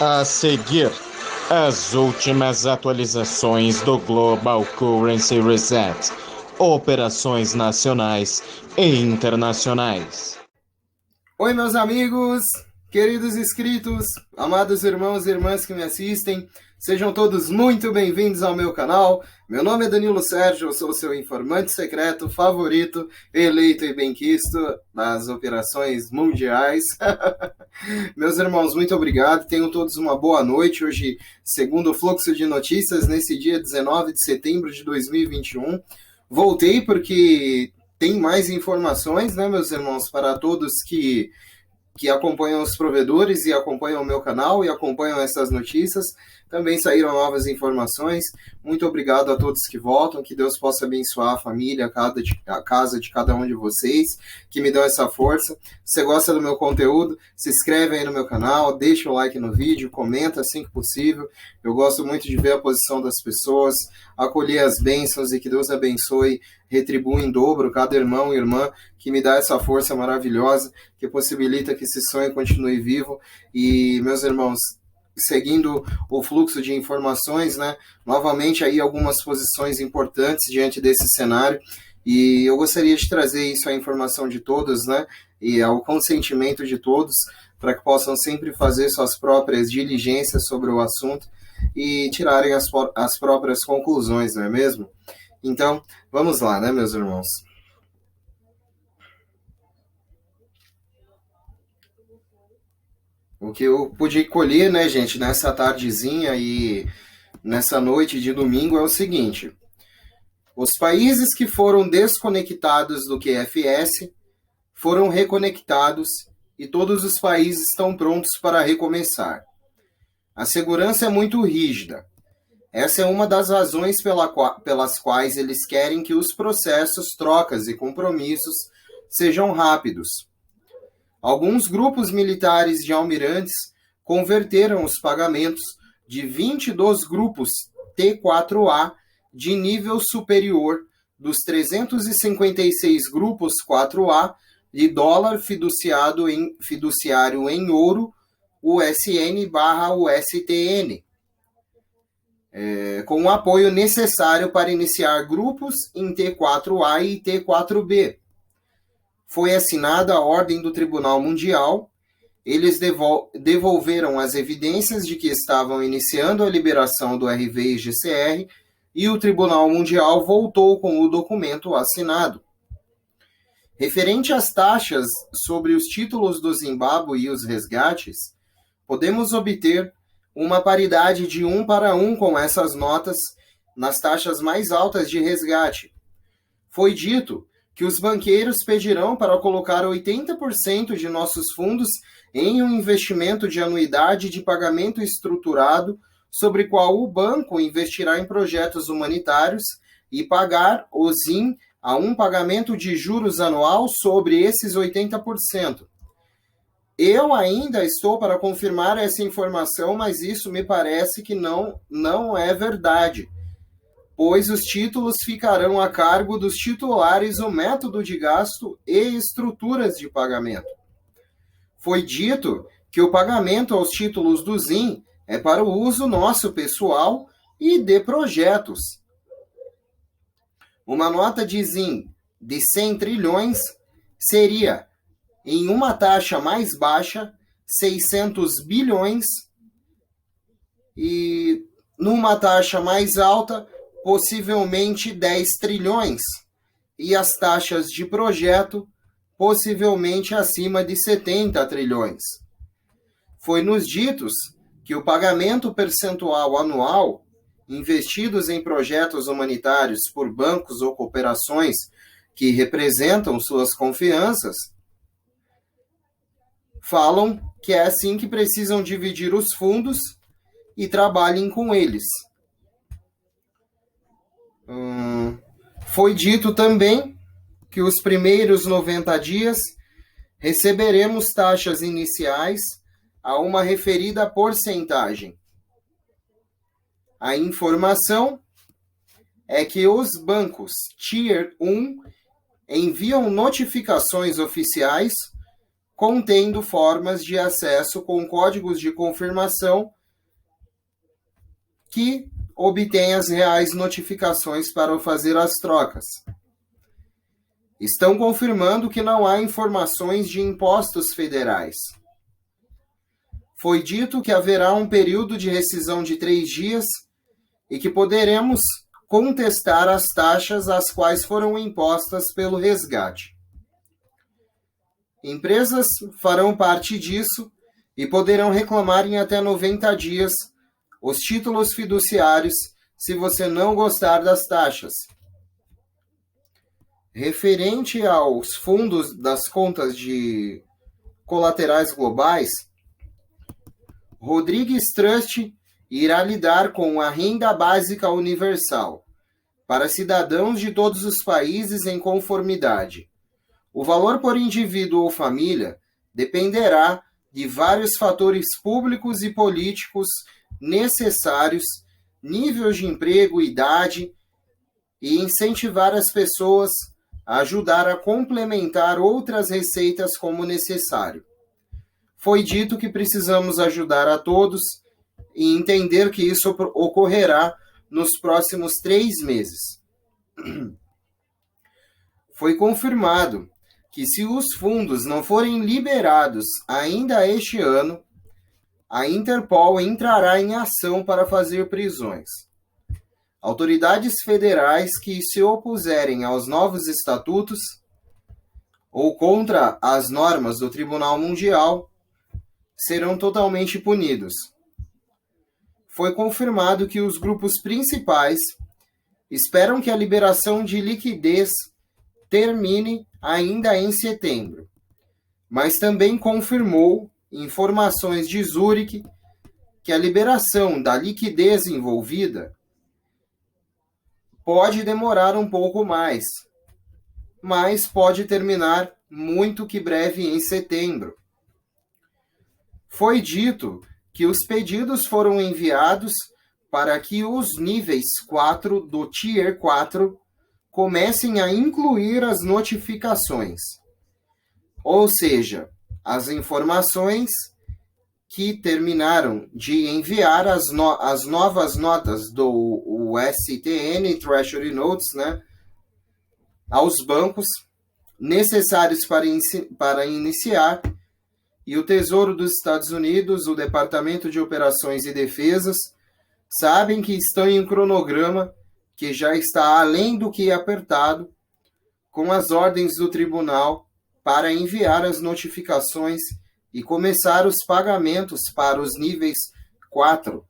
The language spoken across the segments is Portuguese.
A seguir, as últimas atualizações do Global Currency Reset, operações nacionais e internacionais. Oi, meus amigos, queridos inscritos, amados irmãos e irmãs que me assistem, sejam todos muito bem-vindos ao meu canal. Meu nome é Danilo Sérgio, eu sou o seu informante secreto favorito, eleito e benquisto das operações mundiais. Meus irmãos, muito obrigado, tenham todos uma boa noite. Hoje, segundo o fluxo de notícias, nesse dia 19 de setembro de 2021, voltei porque tem mais informações, né, meus irmãos, para todos que acompanham os provedores e acompanham o meu canal e acompanham essas notícias. Também saíram novas informações. Muito obrigado a todos que votam, que Deus possa abençoar a família, a casa de cada um de vocês, que me dão essa força. Se você gosta do meu conteúdo, se inscreve aí no meu canal, deixa o like no vídeo, comenta assim que possível. Eu gosto muito de ver a posição das pessoas, acolher as bênçãos e que Deus abençoe, retribua em dobro cada irmão e irmã que me dá essa força maravilhosa, que possibilita que esse sonho continue vivo. E, meus irmãos, seguindo o fluxo de informações, né? Novamente aí algumas posições importantes diante desse cenário, e eu gostaria de trazer isso à informação de todos, né? E ao consentimento de todos, para que possam sempre fazer suas próprias diligências sobre o assunto e tirarem as próprias conclusões, não é mesmo? Então, vamos lá, né, meus irmãos? O que eu pude colher, né, gente, nessa tardezinha e nessa noite de domingo é o seguinte: os países que foram desconectados do QFS foram reconectados e todos os países estão prontos para recomeçar. A segurança é muito rígida. Essa é uma das razões pelas quais eles querem que os processos, trocas e compromissos sejam rápidos. Alguns grupos militares de almirantes converteram os pagamentos de 20 dos grupos T4A de nível superior dos 356 grupos 4A de dólar fiduciário em ouro USN/USTN, com o apoio necessário para iniciar grupos em T4A e T4B. Foi assinada a ordem do Tribunal Mundial. Eles devolveram as evidências de que estavam iniciando a liberação do RV e GCR, e o Tribunal Mundial voltou com o documento assinado. Referente às taxas sobre os títulos do Zimbábue e os resgates, podemos obter uma paridade de 1 para 1 com essas notas nas taxas mais altas de resgate. Foi dito que os banqueiros pedirão para colocar 80% de nossos fundos em um investimento de anuidade de pagamento estruturado, sobre qual o banco investirá em projetos humanitários e pagar o ZIM a um pagamento de juros anual sobre esses 80%. Eu ainda estou para confirmar essa informação, mas isso me parece que não é verdade, pois os títulos ficarão a cargo dos titulares o método de gasto e estruturas de pagamento. Foi dito que o pagamento aos títulos do ZIM é para o uso nosso pessoal e de projetos. Uma nota de ZIM de 100 trilhões seria, em uma taxa mais baixa, 600 bilhões, e numa taxa mais alta, possivelmente 10 trilhões, e as taxas de projeto possivelmente acima de 70 trilhões. Foi-nos ditos que o pagamento percentual anual investidos em projetos humanitários por bancos ou cooperações que representam suas confianças falam que é assim que precisam dividir os fundos e trabalhem com eles. Foi dito também que os primeiros 90 dias receberemos taxas iniciais a uma referida porcentagem. A informação é que os bancos Tier 1 enviam notificações oficiais contendo formas de acesso com códigos de confirmação que obtêm as reais notificações para fazer as trocas. Estão confirmando que não há informações de impostos federais. Foi dito que haverá um período de rescisão de 3 dias e que poderemos contestar as taxas às quais foram impostas pelo resgate. Empresas farão parte disso e poderão reclamar em até 90 dias os títulos fiduciários se você não gostar das taxas. Referente aos fundos das contas de colaterais globais, Rodrigues Trust irá lidar com a renda básica universal para cidadãos de todos os países em conformidade. O valor por indivíduo ou família dependerá de vários fatores públicos e políticos necessários, níveis de emprego, idade, e incentivar as pessoas a ajudar a complementar outras receitas como necessário. Foi dito que precisamos ajudar a todos e entender que isso ocorrerá nos próximos 3 meses. Foi confirmado que se os fundos não forem liberados ainda este ano, a Interpol entrará em ação para fazer prisões. Autoridades federais que se opuserem aos novos estatutos ou contra as normas do Tribunal Mundial serão totalmente punidos. Foi confirmado que os grupos principais esperam que a liberação de liquidez termine ainda em setembro, mas também confirmou informações de Zurich que a liberação da liquidez envolvida pode demorar um pouco mais, mas pode terminar muito que breve em setembro. Foi dito que os pedidos foram enviados para que os níveis 4 do Tier 4 comecem a incluir as notificações, ou seja, as informações que terminaram de enviar as novas notas do STN, Treasury Notes, aos bancos necessários para iniciar, e o Tesouro dos Estados Unidos, o Departamento de Operações e Defesas, sabem que estão em um cronograma que já está além do que apertado, com as ordens do tribunal para enviar as notificações e começar os pagamentos para os níveis 4.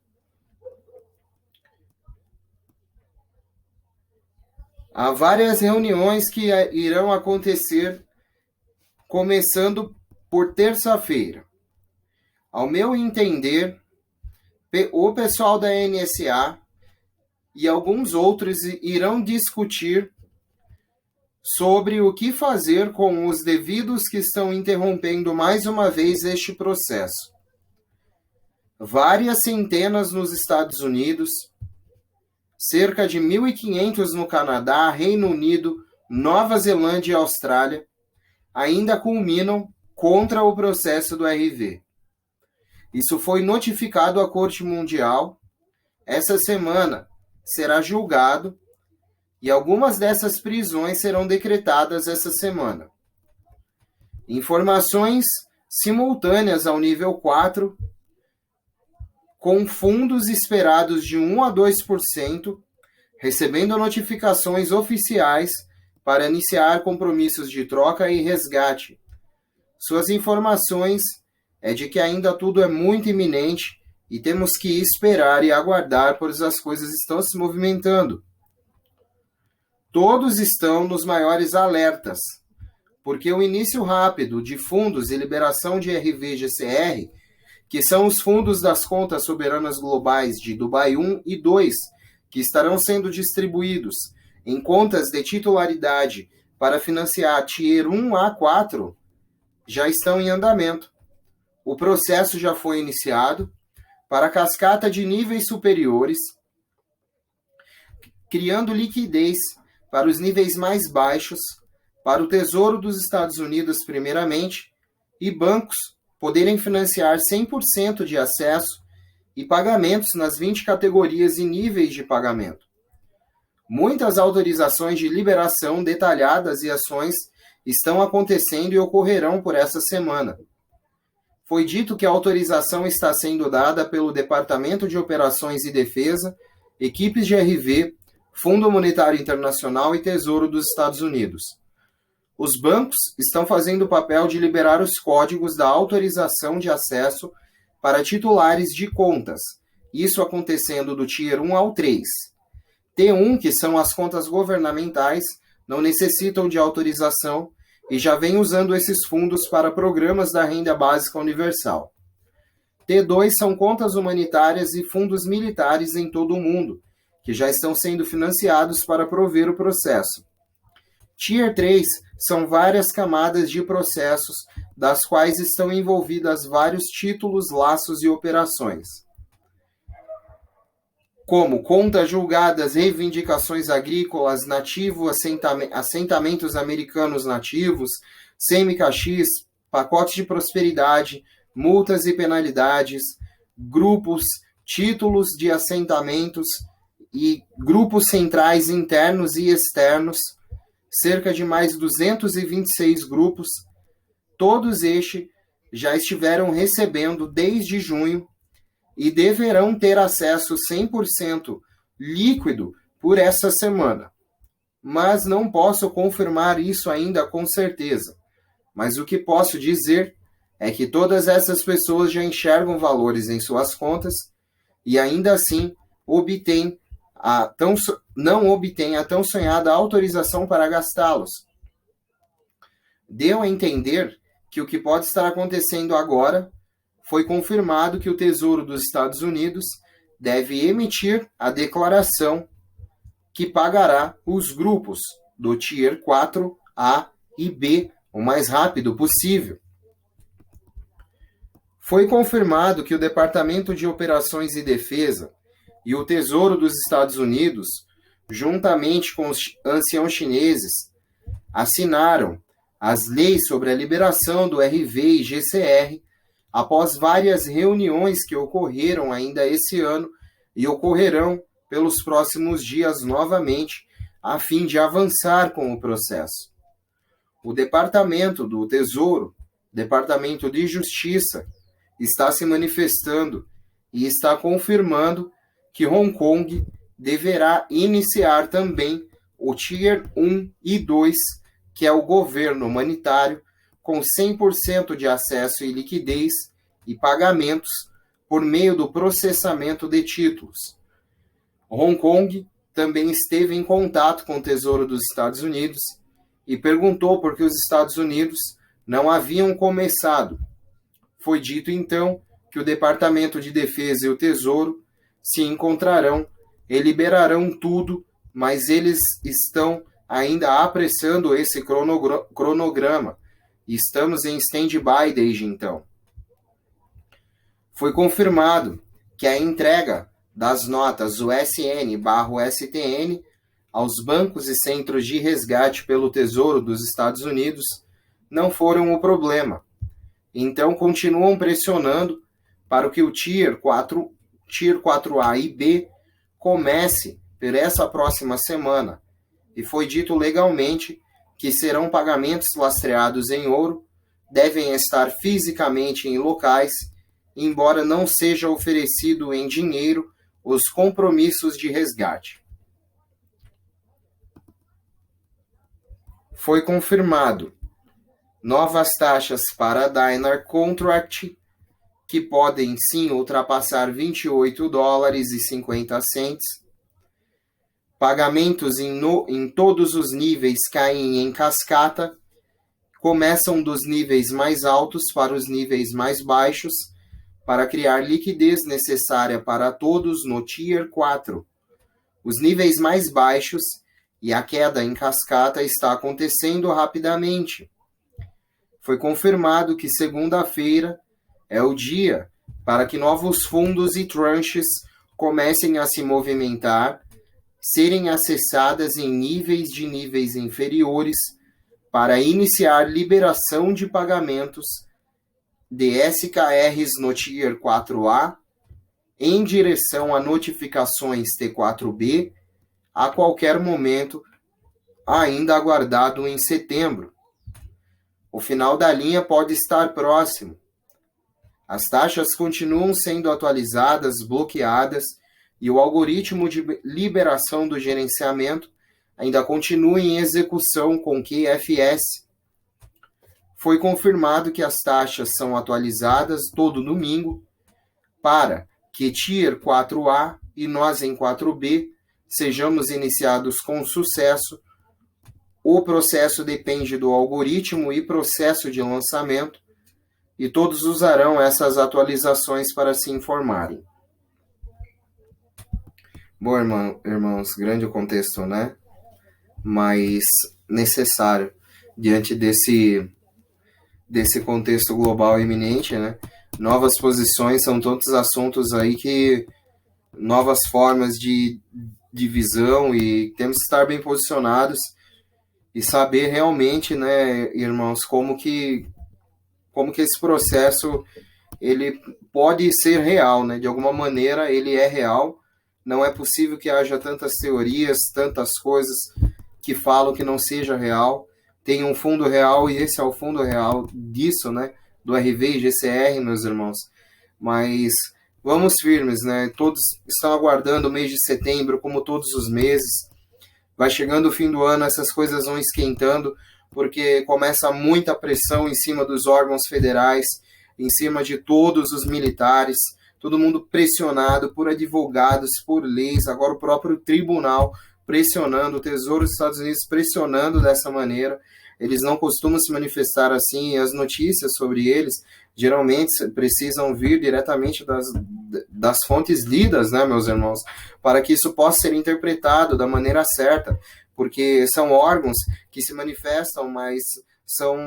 Há várias reuniões que irão acontecer, começando por terça-feira. Ao meu entender, o pessoal da NSA e alguns outros irão discutir sobre o que fazer com os devidos que estão interrompendo mais uma vez este processo. Várias centenas nos Estados Unidos, cerca de 1.500 no Canadá, Reino Unido, Nova Zelândia e Austrália, ainda culminam contra o processo do RV. Isso foi notificado à Corte Mundial. Essa semana será julgado e algumas dessas prisões serão decretadas essa semana. Informações simultâneas ao nível 4, com fundos esperados de 1 a 2%, recebendo notificações oficiais para iniciar compromissos de troca e resgate. Suas informações é de que ainda tudo é muito iminente e temos que esperar e aguardar, pois as coisas estão se movimentando. Todos estão nos maiores alertas, porque o início rápido de fundos e liberação de RVGCR, que são os fundos das contas soberanas globais de Dubai 1 e 2, que estarão sendo distribuídos em contas de titularidade para financiar Tier 1 a 4, já estão em andamento. O processo já foi iniciado para a cascata de níveis superiores, criando liquidez para os níveis mais baixos, para o Tesouro dos Estados Unidos primeiramente, e bancos poderem financiar 100% de acesso e pagamentos nas 20 categorias e níveis de pagamento. Muitas autorizações de liberação detalhadas e ações estão acontecendo e ocorrerão por essa semana. Foi dito que a autorização está sendo dada pelo Departamento de Operações e Defesa, equipes de RV, Fundo Monetário Internacional e Tesouro dos Estados Unidos. Os bancos estão fazendo o papel de liberar os códigos da autorização de acesso para titulares de contas, isso acontecendo do Tier 1 ao 3. T1, que são as contas governamentais, não necessitam de autorização e já vem usando esses fundos para programas da renda básica universal. T2 são contas humanitárias e fundos militares em todo o mundo, que já estão sendo financiados para prover o processo. Tier 3 são várias camadas de processos, das quais estão envolvidas vários títulos, laços e operações, como contas julgadas, reivindicações agrícolas, nativo, assentamentos americanos nativos, semi-caxis, pacote de prosperidade, multas e penalidades, grupos, títulos de assentamentos e grupos centrais internos e externos, cerca de mais 226 grupos. Todos estes já estiveram recebendo desde junho e deverão ter acesso 100% líquido por essa semana. Mas não posso confirmar isso ainda com certeza. Mas o que posso dizer é que todas essas pessoas já enxergam valores em suas contas e ainda assim não obtêm a tão sonhada autorização para gastá-los. Deu a entender que o que pode estar acontecendo agora foi confirmado que o Tesouro dos Estados Unidos deve emitir a declaração que pagará os grupos do Tier 4, A e B o mais rápido possível. Foi confirmado que o Departamento de Operações e Defesa e o Tesouro dos Estados Unidos, juntamente com os anciãos chineses, assinaram as leis sobre a liberação do RV e GCR após várias reuniões que ocorreram ainda esse ano e ocorrerão pelos próximos dias novamente, a fim de avançar com o processo. O Departamento do Tesouro, Departamento de Justiça, está se manifestando e está confirmando que Hong Kong deverá iniciar também o Tier 1 e 2, que é o governo humanitário, com 100% de acesso e liquidez e pagamentos por meio do processamento de títulos. Hong Kong também esteve em contato com o Tesouro dos Estados Unidos e perguntou por que os Estados Unidos não haviam começado. Foi dito então que o Departamento de Defesa e o Tesouro se encontrarão e liberarão tudo, mas eles estão ainda apressando esse cronograma. Estamos em stand-by desde então. Foi confirmado que a entrega das notas USN/STN aos bancos e centros de resgate pelo Tesouro dos Estados Unidos não foram o problema. Então continuam pressionando para que o Tier 4A e B comece por essa próxima semana. E foi dito legalmente que serão pagamentos lastreados em ouro, devem estar fisicamente em locais, embora não seja oferecido em dinheiro os compromissos de resgate. Foi confirmado novas taxas para a Dinar Contract, que podem sim ultrapassar $28,50. Pagamentos em todos os níveis caem em cascata, começam dos níveis mais altos para os níveis mais baixos, para criar liquidez necessária para todos no Tier 4. Os níveis mais baixos e a queda em cascata está acontecendo rapidamente. Foi confirmado que segunda-feira é o dia para que novos fundos e tranches comecem a se movimentar, serem acessadas em níveis inferiores para iniciar liberação de pagamentos de SKRs no Tier 4A em direção a notificações T4B a qualquer momento, ainda aguardado em setembro. O final da linha pode estar próximo. As taxas continuam sendo atualizadas, bloqueadas, e o algoritmo de liberação do gerenciamento ainda continua em execução com QFS. Foi confirmado que as taxas são atualizadas todo domingo para que Tier 4A e nós em 4B sejamos iniciados com sucesso. O processo depende do algoritmo e processo de lançamento, e todos usarão essas atualizações para se informarem. Bom, irmãos, grande o contexto, né? Mas necessário, diante desse contexto global iminente, né? Novas posições são tantos assuntos aí que novas formas de visão, e temos que estar bem posicionados e saber realmente, né, irmãos, como que esse processo ele pode ser real, né? De alguma maneira ele é real. Não é possível que haja tantas teorias, tantas coisas que falam que não seja real. Tem um fundo real, e esse é o fundo real disso, né? Do RV e GCR, meus irmãos. Mas vamos firmes, né? Todos estão aguardando o mês de setembro, como todos os meses. Vai chegando o fim do ano, essas coisas vão esquentando, porque começa muita pressão em cima dos órgãos federais, em cima de todos os militares, todo mundo pressionado por advogados, por leis, agora o próprio tribunal pressionando, o Tesouro dos Estados Unidos pressionando dessa maneira. Eles não costumam se manifestar assim, e as notícias sobre eles geralmente precisam vir diretamente das fontes lidas, né, meus irmãos, para que isso possa ser interpretado da maneira certa, porque são órgãos que se manifestam, mas são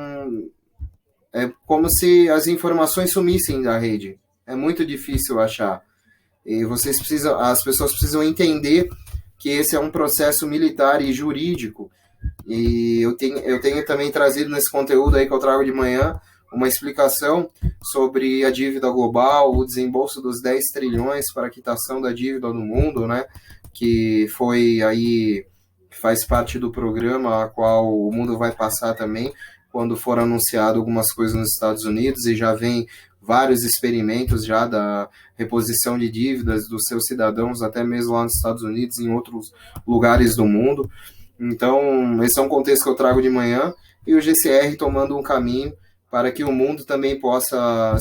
como se as informações sumissem da rede. É muito difícil achar. E as pessoas precisam entender que esse é um processo militar e jurídico. E eu tenho também trazido nesse conteúdo aí que eu trago de manhã uma explicação sobre a dívida global, o desembolso dos 10 trilhões para a quitação da dívida do mundo, né? Que faz parte do programa a qual o mundo vai passar também, quando for anunciado algumas coisas nos Estados Unidos, e já vem vários experimentos já da reposição de dívidas dos seus cidadãos, até mesmo lá nos Estados Unidos e em outros lugares do mundo. Então, esse é um contexto que eu trago de manhã, e o GCR tomando um caminho para que o mundo também possa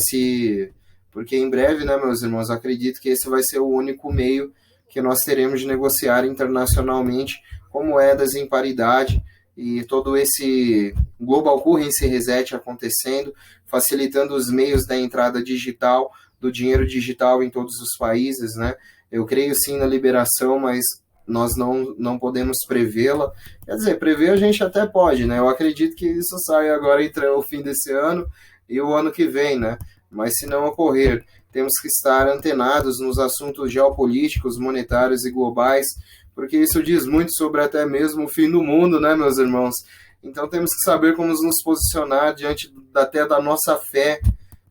porque em breve, né, meus irmãos, acredito que esse vai ser o único meio que nós teremos de negociar internacionalmente com moedas em paridade, e todo esse Global Currency Reset acontecendo, facilitando os meios da entrada digital, do dinheiro digital em todos os países, né? Eu creio sim na liberação, mas nós não podemos prevê-la. Quer dizer, prever a gente até pode, né? Eu acredito que isso saia agora entre o fim desse ano e o ano que vem, né? Mas se não ocorrer, temos que estar antenados nos assuntos geopolíticos, monetários e globais, porque isso diz muito sobre até mesmo o fim do mundo, né, meus irmãos? Então temos que saber como nos posicionar diante até da nossa fé,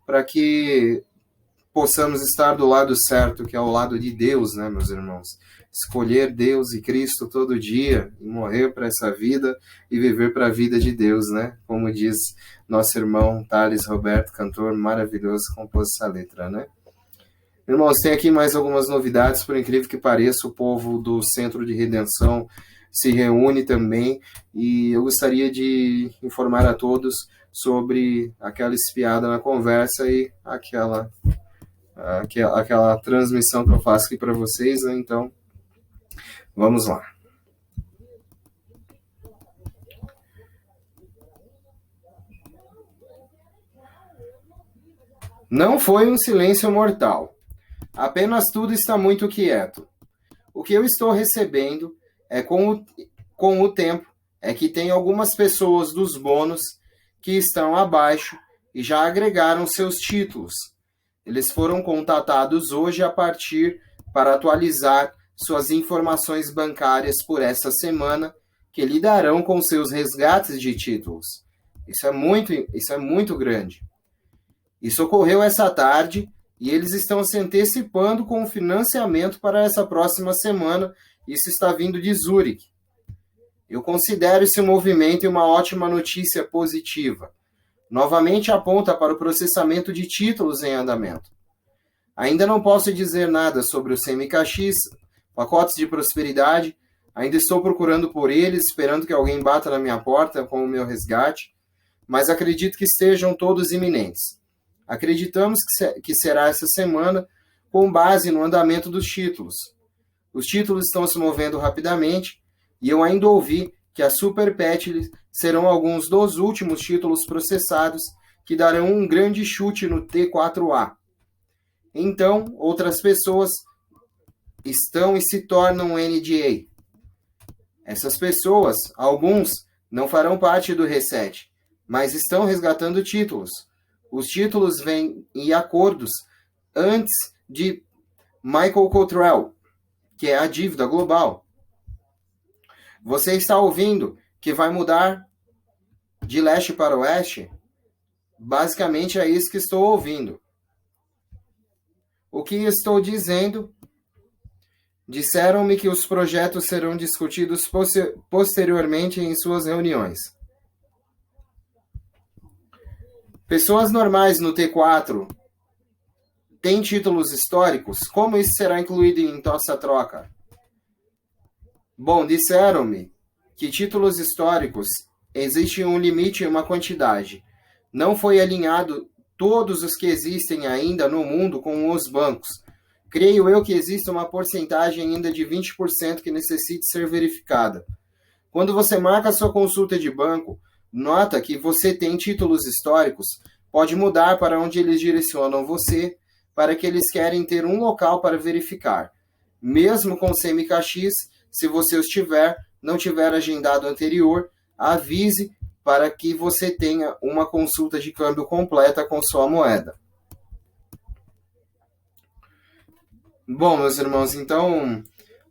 para que possamos estar do lado certo, que é o lado de Deus, né, meus irmãos? Escolher Deus e Cristo todo dia, e morrer para essa vida e viver para a vida de Deus, né? Como diz nosso irmão Thales Roberto, cantor maravilhoso, que compôs essa letra, né? Irmãos, tem aqui mais algumas novidades, por incrível que pareça, o povo do Centro de Redenção se reúne também, e eu gostaria de informar a todos sobre aquela espiada na conversa e aquela transmissão que eu faço aqui para vocês, né? Então, vamos lá. Não foi um silêncio mortal. Apenas tudo está muito quieto. O que eu estou recebendo com o tempo é que tem algumas pessoas dos bônus que estão abaixo e já agregaram seus títulos. Eles foram contatados hoje para atualizar suas informações bancárias por essa semana, que lidarão com seus resgates de títulos. Isso é muito grande. Isso ocorreu essa tarde e eles estão se antecipando com o financiamento para essa próxima semana. Isso está vindo de Zurich. Eu considero esse movimento uma ótima notícia positiva. Novamente aponta para o processamento de títulos em andamento. Ainda não posso dizer nada sobre os CMKX, pacotes de prosperidade. Ainda estou procurando por eles, esperando que alguém bata na minha porta com o meu resgate, mas acredito que estejam todos iminentes. Acreditamos que será essa semana, com base no andamento dos títulos. Os títulos estão se movendo rapidamente, e eu ainda ouvi que a Super Pet serão alguns dos últimos títulos processados que darão um grande chute no T4A. Então, outras pessoas estão e se tornam NDA. Essas pessoas, alguns, não farão parte do reset, mas estão resgatando títulos. Os títulos vêm em acordos antes de Michael Cottrell, que é a dívida global. Você está ouvindo que vai mudar de leste para oeste? Basicamente é isso que estou ouvindo. O que estou dizendo? Disseram-me que os projetos serão discutidos posteriormente em suas reuniões. Pessoas normais no T4 têm títulos históricos? Como isso será incluído em essa troca? Bom, disseram-me que títulos históricos existe um limite e uma quantidade. Não foi alinhado todos os que existem ainda no mundo com os bancos. Creio eu que existe uma porcentagem ainda de 20% que necessite ser verificada. Quando você marca a sua consulta de banco, nota que você tem títulos históricos, pode mudar para onde eles direcionam você, para que eles querem ter um local para verificar. Mesmo com CMKX, se você os não tiver agendado anterior, avise para que você tenha uma consulta de câmbio completa com sua moeda. Bom, meus irmãos, então,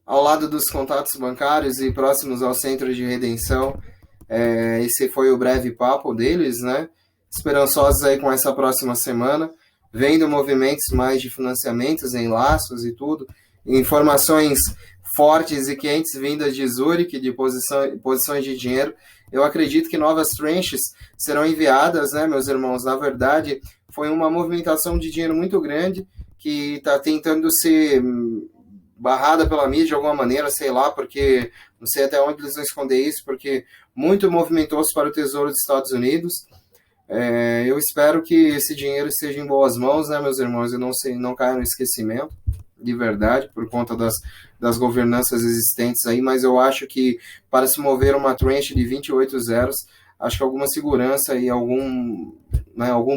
ao lado dos contatos bancários e próximos ao centro de redenção, esse foi o breve papo deles, né? Esperançosos aí com essa próxima semana, vendo movimentos mais de financiamentos em laços e tudo, informações fortes e quentes vindas de Zurich, de posições de dinheiro. Eu acredito que novas tranches serão enviadas, né, meus irmãos? Na verdade, foi uma movimentação de dinheiro muito grande que está tentando ser barrada pela mídia de alguma maneira, sei lá, porque não sei até onde eles vão esconder isso, porque muito movimentou-se para o Tesouro dos Estados Unidos. Eu espero que esse dinheiro esteja em boas mãos, né, meus irmãos, e não caia no esquecimento, de verdade, por conta das governanças existentes aí, mas eu acho que para se mover uma tranche de 28 zeros, acho que alguma segurança e algum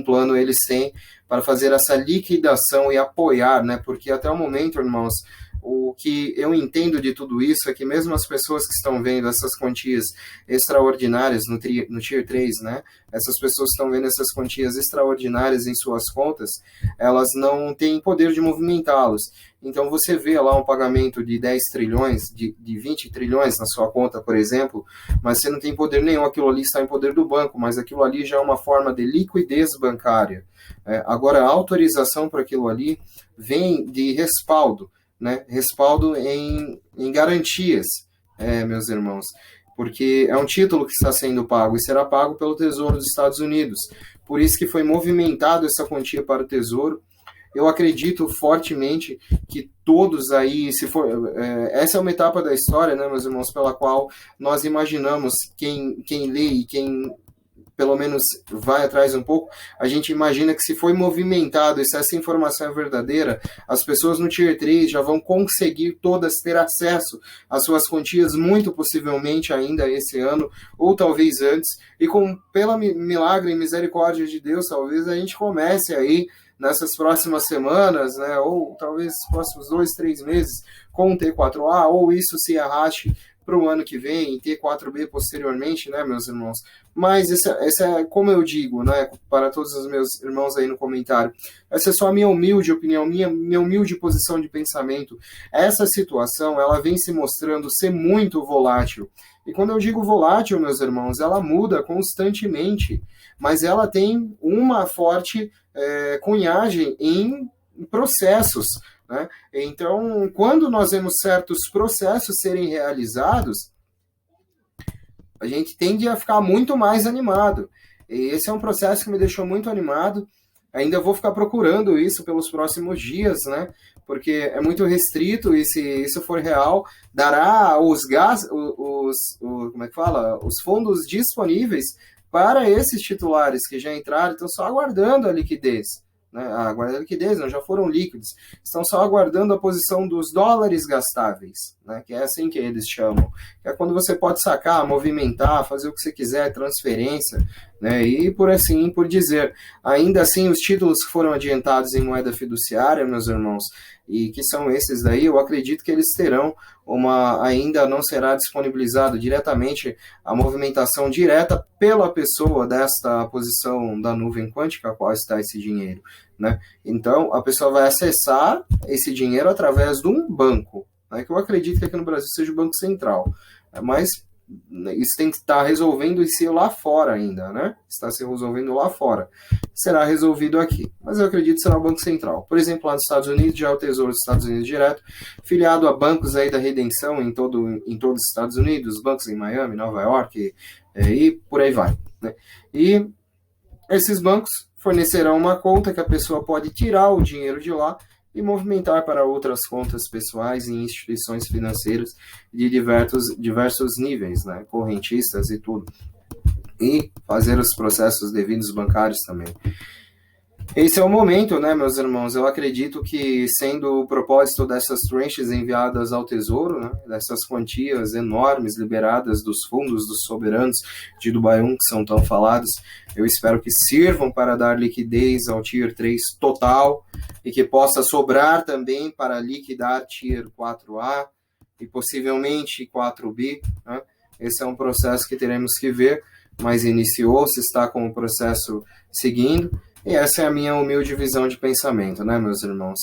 plano eles têm para fazer essa liquidação e apoiar, né? Porque até o momento, irmãos, o que eu entendo de tudo isso é que mesmo as pessoas que estão vendo essas quantias extraordinárias no Tier 3, né? Essas pessoas que estão vendo essas quantias extraordinárias em suas contas, elas não têm poder de movimentá-los. Então você vê lá um pagamento de 10 trilhões, de 20 trilhões na sua conta, por exemplo, mas você não tem poder nenhum, aquilo ali está em poder do banco, mas aquilo ali já é uma forma de liquidez bancária. Agora, a autorização para aquilo ali vem de respaldo, né? Respaldo em garantias, meus irmãos, porque é um título que está sendo pago e será pago pelo Tesouro dos Estados Unidos. Por isso que foi movimentado essa quantia para o Tesouro. Eu acredito fortemente que todos aí, se for, essa é uma etapa da história, né, meus irmãos, pela qual nós imaginamos, quem lê e quem pelo menos vai atrás um pouco, a gente imagina que se foi movimentado e se essa informação é verdadeira, as pessoas no Tier 3 já vão conseguir todas ter acesso às suas quantias, muito possivelmente ainda esse ano, ou talvez antes, e pela milagre e misericórdia de Deus, talvez a gente comece aí nessas próximas semanas, né, ou talvez próximos 2, 3 meses, com o T4A, ou isso se arraste para o ano que vem e ter 4B posteriormente, né, meus irmãos? Mas essa é, como eu digo, né, para todos os meus irmãos aí no comentário, essa é só a minha humilde opinião, minha humilde posição de pensamento. Essa situação, ela vem se mostrando ser muito volátil. E quando eu digo volátil, meus irmãos, ela muda constantemente, mas ela tem uma forte cunhagem em processos, né? Então, quando nós vemos certos processos serem realizados, a gente tende a ficar muito mais animado. E esse é um processo que me deixou muito animado. Ainda vou ficar procurando isso pelos próximos dias, né? Porque é muito restrito e se isso for real, dará como é que fala? Os fundos disponíveis para esses titulares que já entraram, estão só aguardando a liquidez. Né? Aguardando a liquidez, não, já foram líquidos. Estão só aguardando a posição dos dólares gastáveis, né? Que é assim que eles chamam. Que é quando você pode sacar, movimentar, fazer o que você quiser, transferência, né? E por assim por dizer. Ainda assim, os títulos que foram adiantados em moeda fiduciária, meus irmãos, e que são esses daí, eu acredito que eles terão ainda não será disponibilizado diretamente a movimentação direta pela pessoa desta posição da nuvem quântica a qual está esse dinheiro, né? Então, a pessoa vai acessar esse dinheiro através de um banco, né? Que eu acredito que aqui no Brasil seja o Banco Central, mas isso tem que estar resolvendo isso lá fora ainda, né? Está se resolvendo lá fora. Será resolvido aqui. Mas eu acredito que será o Banco Central. Por exemplo, lá nos Estados Unidos, já é o Tesouro dos Estados Unidos direto, filiado a bancos aí da redenção em todos os Estados Unidos, bancos em Miami, Nova York, e por aí vai, né? E esses bancos fornecerão uma conta que a pessoa pode tirar o dinheiro de lá e movimentar para outras contas pessoais em instituições financeiras de diversos níveis, né, correntistas e tudo, e fazer os processos devidos bancários também. Esse é o momento, né, meus irmãos? Eu acredito que, sendo o propósito dessas tranches enviadas ao Tesouro, né, dessas quantias enormes liberadas dos fundos dos soberanos de Dubai 1, que são tão falados, eu espero que sirvam para dar liquidez ao Tier 3 total e que possa sobrar também para liquidar Tier 4A e possivelmente 4B, né? Esse é um processo que teremos que ver, mas iniciou-se, está com o processo seguindo. E essa é a minha humilde visão de pensamento, né, meus irmãos?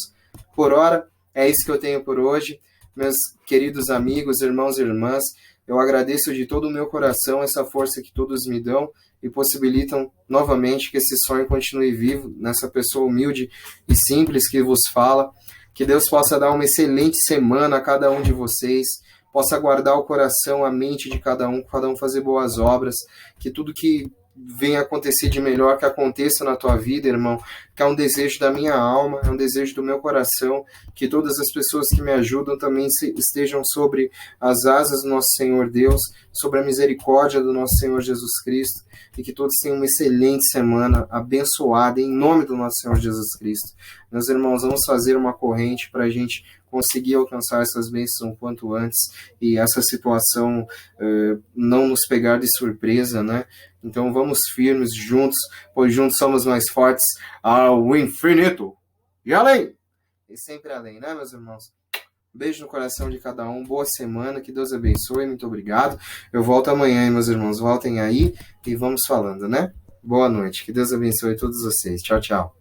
Por hora, é isso que eu tenho por hoje. Meus queridos amigos, irmãos e irmãs, eu agradeço de todo o meu coração essa força que todos me dão e possibilitam novamente que esse sonho continue vivo nessa pessoa humilde e simples que vos fala. Que Deus possa dar uma excelente semana a cada um de vocês, possa guardar o coração, a mente de cada um fazer boas obras, que tudo que venha acontecer de melhor que aconteça na tua vida, irmão, que é um desejo da minha alma, é um desejo do meu coração, que todas as pessoas que me ajudam também estejam sobre as asas do nosso Senhor Deus, sobre a misericórdia do nosso Senhor Jesus Cristo, e que todos tenham uma excelente semana, abençoada, em nome do nosso Senhor Jesus Cristo. Meus irmãos, vamos fazer uma corrente para a gente conseguir alcançar essas bênçãos o quanto antes, e essa situação não nos pegar de surpresa, né? Então vamos firmes juntos, pois juntos somos mais fortes ao infinito e além. E sempre além, né, meus irmãos? Beijo no coração de cada um, boa semana, que Deus abençoe, muito obrigado. Eu volto amanhã, hein, meus irmãos, voltem aí e vamos falando, né? Boa noite, que Deus abençoe todos vocês. Tchau, tchau.